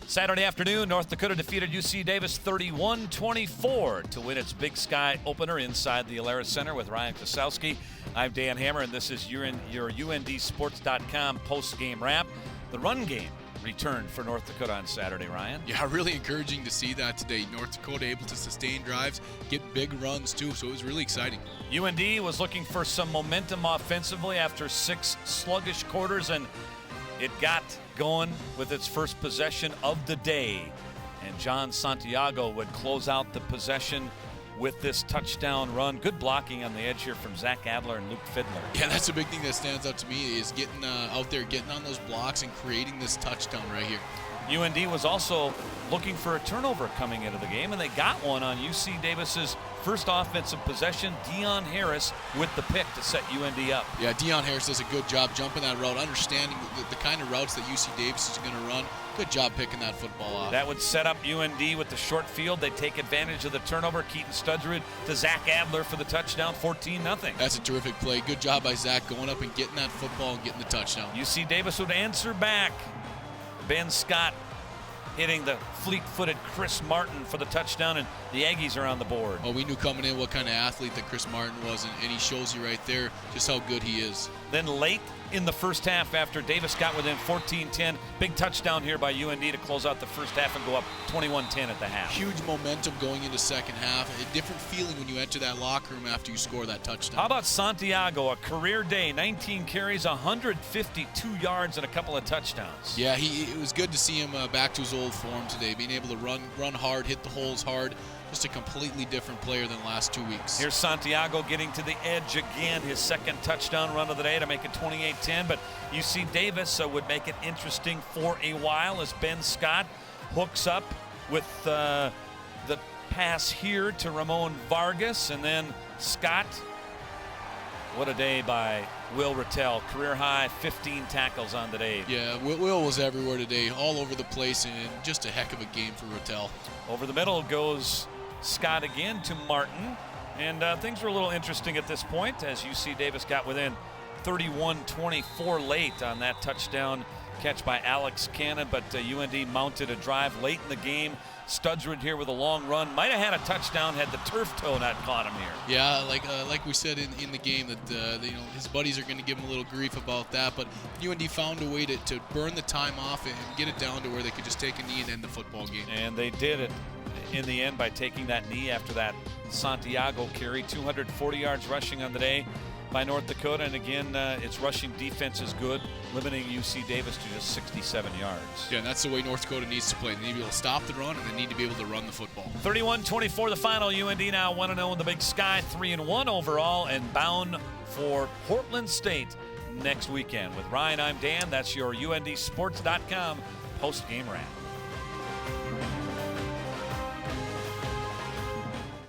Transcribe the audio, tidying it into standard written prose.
Saturday afternoon, North Dakota defeated UC Davis 31-24 to win its Big Sky opener inside the Alara Center with Ryan Kasowski. I'm Dan Hammer, and this is your UNDsports.com post-game wrap. The run game returned for North Dakota on Saturday, Ryan. Yeah, really encouraging to see that today. North Dakota able to sustain drives, get big runs too, so it was really exciting. UND was looking for some momentum offensively after 6 sluggish quarters, and it got going with its first possession of the day. And John Sanitago would close out the possession with this touchdown run. Good blocking on the edge here from Zach Adler and Luke Fiddler. Yeah, that's a big thing that stands out to me is getting out there, getting on those blocks and creating this touchdown right here. UND was also looking for a turnover coming into the game, and they got one on UC Davis's first offensive possession. Deion Harris with the pick to set UND up. Yeah, Deion Harris does a good job jumping that route, understanding the kind of routes that UC Davis is going to run. Good job picking that football off. That would set up UND with the short field. They take advantage of the turnover. Keaton Studrud to Zach Adler for the touchdown, 14-0. That's a terrific play. Good job by Zach going up and getting that football and getting the touchdown. UC Davis would answer back. Ben Scott hitting the fleet-footed Chris Martin for the touchdown, and the Aggies are on the board. Oh, we knew coming in what kind of athlete that Chris Martin was, and he shows you right there just how good he is. Then late in the first half, after Davis got within 14-10, big touchdown here by UND to close out the first half and go up 21-10 at the half. Huge momentum going into second half. A different feeling when you enter that locker room after you score that touchdown. How about Santiago? A career day, 19 carries, 152 yards, and a couple of touchdowns. Yeah, it was good to see him back to his old form today, being able to run hard, hit the holes hard. Just a completely different player than the last 2 weeks. Here's Santiago getting to the edge again, his second touchdown run of the day to make it 28-10, but UC Davis would make it interesting for a while as Ben Scott hooks up with the pass here to Ramon Vargas, and then Scott, what a day by Will Rattel, career high 15 tackles on the day. Yeah, Will was everywhere today, all over the place, and just a heck of a game for Rattel. Over the middle goes Scott again to Martin, and things were a little interesting at this point as UC Davis got within 31-24 late on that touchdown catch by Alex Cannon, but UND mounted a drive late in the game. Studrud here with a long run. Might have had a touchdown had the turf toe not caught him here. Yeah, like we said in the game that his buddies are going to give him a little grief about that, but UND found a way to burn the time off and get it down to where they could just take a knee and end the football game. And they did it in the end by taking that knee after that Santiago carry. 240 yards rushing on the day by North Dakota, and again, its rushing defense is good, limiting UC Davis to just 67 yards. Yeah, and that's the way North Dakota needs to play. They need to be able to stop the run, and they need to be able to run the football. 31-24 the final. UND now 1-0 in the Big Sky, 3-1 overall, and bound for Portland State next weekend. With Ryan, I'm Dan. That's your UNDsports.com post-game wrap.